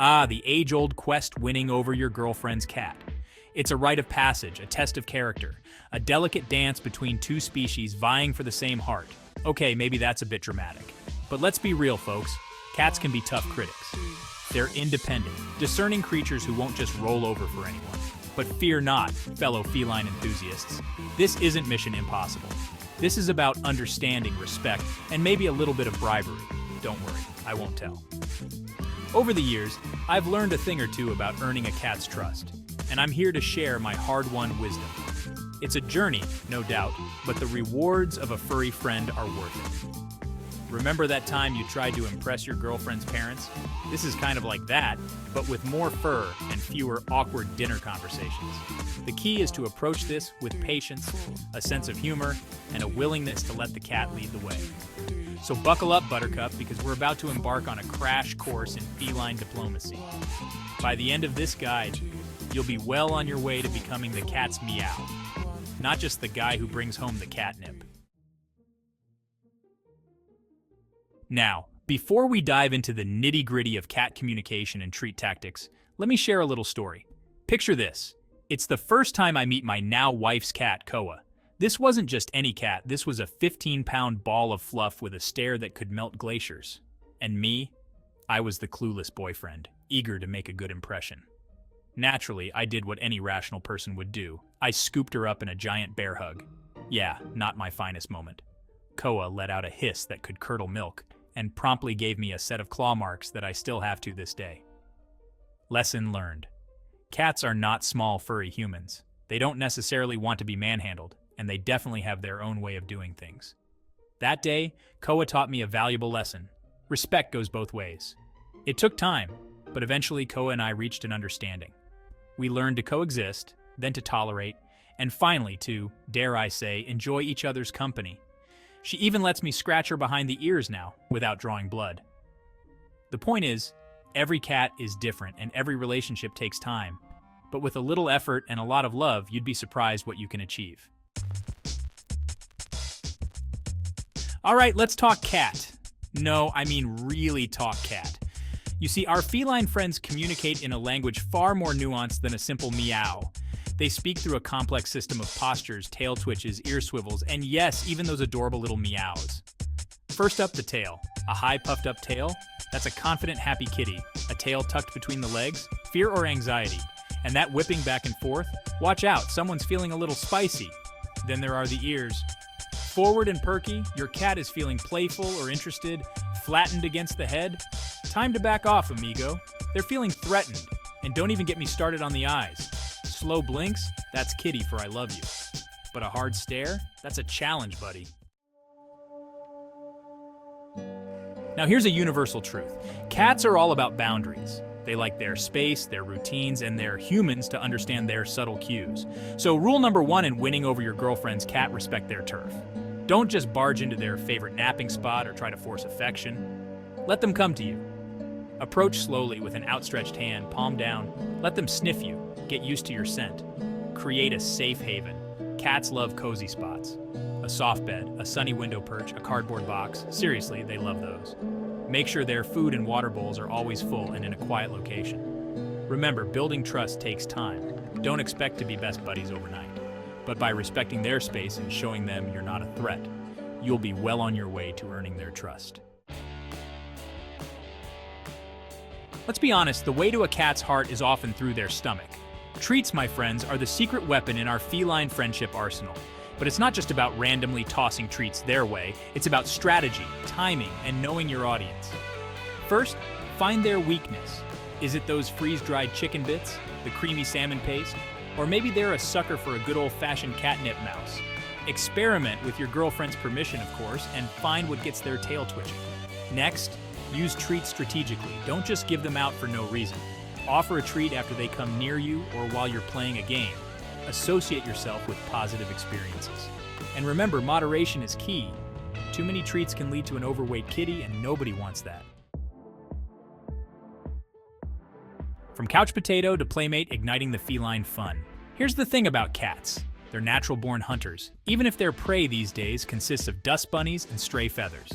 Ah, the age-old quest winning over your girlfriend's cat. It's a rite of passage, a test of character, a delicate dance between two species vying for the same heart. Okay, maybe that's a bit dramatic. But let's be real, folks. Cats can be tough critics. They're independent, discerning creatures who won't just roll over for anyone. But fear not, fellow feline enthusiasts. This isn't Mission Impossible. This is about understanding, respect, and maybe a little bit of bribery. Don't worry, I won't tell. Over the years, I've learned a thing or two about earning a cat's trust, and I'm here to share my hard-won wisdom. It's a journey, no doubt, but the rewards of a furry friend are worth it. Remember that time you tried to impress your girlfriend's parents? This is kind of like that, but with more fur and fewer awkward dinner conversations. The key is to approach this with patience, a sense of humor, and a willingness to let the cat lead the way. So buckle up, Buttercup, because we're about to embark on a crash course in feline diplomacy. By the end of this guide, you'll be well on your way to becoming the cat's meow, not just the guy who brings home the catnip. Now, before we dive into the nitty-gritty of cat communication and treat tactics, let me share a little story. Picture this. It's the first time I meet my now wife's cat, Koa. This wasn't just any cat, this was a 15-pound ball of fluff with a stare that could melt glaciers. And me? I was the clueless boyfriend, eager to make a good impression. Naturally, I did what any rational person would do. I scooped her up in a giant bear hug. Yeah, not my finest moment. Koa let out a hiss that could curdle milk, and promptly gave me a set of claw marks that I still have to this day. Lesson learned. Cats are not small, furry humans. They don't necessarily want to be manhandled, and they definitely have their own way of doing things. That day, Koa taught me a valuable lesson. Respect goes both ways. It took time, but eventually Koa and I reached an understanding. We learned to coexist, then to tolerate, and finally to, dare I say, enjoy each other's company. She even lets me scratch her behind the ears now, without drawing blood. The point is, every cat is different and every relationship takes time. But with a little effort and a lot of love, you'd be surprised what you can achieve. Alright, let's talk cat. No, I mean really talk cat. You see, our feline friends communicate in a language far more nuanced than a simple meow. They speak through a complex system of postures, tail twitches, ear swivels, and yes, even those adorable little meows. First up, the tail. A high puffed up tail? That's a confident, happy kitty. A tail tucked between the legs? Fear or anxiety? And that whipping back and forth? Watch out, someone's feeling a little spicy. Then there are the ears. Forward and perky, your cat is feeling playful or interested, flattened against the head. Time to back off, amigo. They're feeling threatened. And don't even get me started on the eyes. Slow blinks? That's kitty for I love you. But a hard stare? That's a challenge, buddy. Now here's a universal truth. Cats are all about boundaries. They like their space, their routines, and they're humans to understand their subtle cues. So rule number one in winning over your girlfriend's cat: respect their turf. Don't just barge into their favorite napping spot or try to force affection. Let them come to you. Approach slowly with an outstretched hand, palm down. Let them sniff you. Get used to your scent. Create a safe haven. Cats love cozy spots. A soft bed, a sunny window perch, a cardboard box. Seriously, they love those. Make sure their food and water bowls are always full and in a quiet location. Remember, building trust takes time. Don't expect to be best buddies overnight. But by respecting their space and showing them you're not a threat, you'll be well on your way to earning their trust. Let's be honest, the way to a cat's heart is often through their stomach. Treats, my friends, are the secret weapon in our feline friendship arsenal. But it's not just about randomly tossing treats their way, it's about strategy, timing, and knowing your audience. First, find their weakness. Is it those freeze-dried chicken bits, the creamy salmon paste, or maybe they're a sucker for a good old-fashioned catnip mouse? Experiment with your girlfriend's permission, of course, and find what gets their tail twitching. Next, use treats strategically. Don't just give them out for no reason. Offer a treat after they come near you or while you're playing a game. Associate yourself with positive experiences. And remember, moderation is key. Too many treats can lead to an overweight kitty, and nobody wants that. From couch potato to playmate, igniting the feline fun. Here's the thing about cats. They're natural-born hunters, even if their prey these days consists of dust bunnies and stray feathers.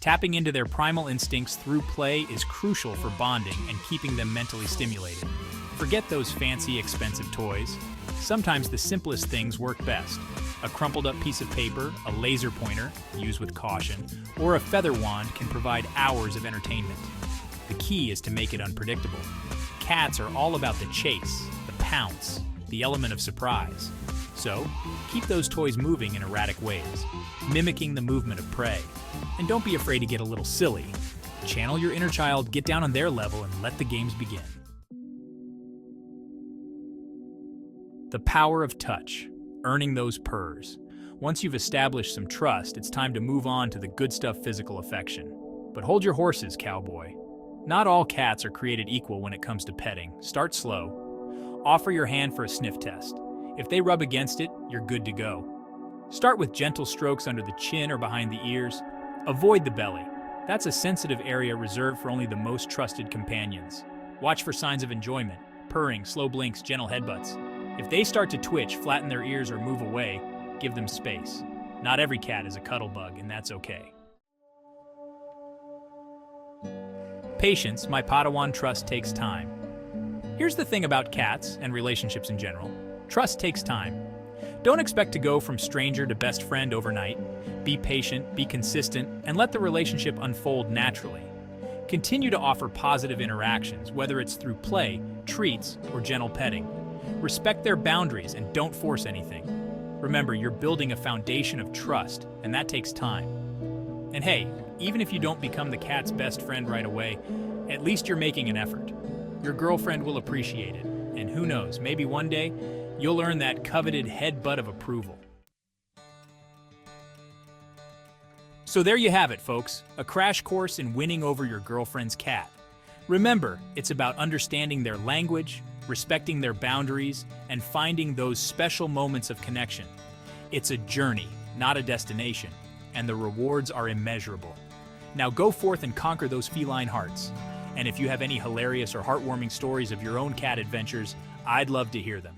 Tapping into their primal instincts through play is crucial for bonding and keeping them mentally stimulated. Forget those fancy, expensive toys. Sometimes the simplest things work best. A crumpled up piece of paper, a laser pointer, use with caution, or a feather wand can provide hours of entertainment. The key is to make it unpredictable. Cats are all about the chase, the pounce, the element of surprise. So, keep those toys moving in erratic ways, mimicking the movement of prey. And don't be afraid to get a little silly. Channel your inner child, get down on their level, and let the games begin. The power of touch, earning those purrs. Once you've established some trust, it's time to move on to the good stuff, physical affection. But hold your horses, cowboy. Not all cats are created equal when it comes to petting. Start slow. Offer your hand for a sniff test. If they rub against it, you're good to go. Start with gentle strokes under the chin or behind the ears. Avoid the belly. That's a sensitive area reserved for only the most trusted companions. Watch for signs of enjoyment, purring, slow blinks, gentle headbutts. If they start to twitch, flatten their ears, or move away, give them space. Not every cat is a cuddle bug, and that's okay. Patience, my Padawan. Trust takes time. Here's the thing about cats and relationships in general. Trust takes time. Don't expect to go from stranger to best friend overnight. Be patient, be consistent, and let the relationship unfold naturally. Continue to offer positive interactions, whether it's through play, treats, or gentle petting. Respect their boundaries and don't force anything. Remember, you're building a foundation of trust, and that takes time. And hey, even if you don't become the cat's best friend right away, at least you're making an effort. Your girlfriend will appreciate it, and who knows, maybe one day, you'll earn that coveted headbutt of approval. So there you have it, folks, a crash course in winning over your girlfriend's cat. Remember, it's about understanding their language, respecting their boundaries, and finding those special moments of connection. It's a journey, not a destination, and the rewards are immeasurable. Now go forth and conquer those feline hearts. And if you have any hilarious or heartwarming stories of your own cat adventures, I'd love to hear them.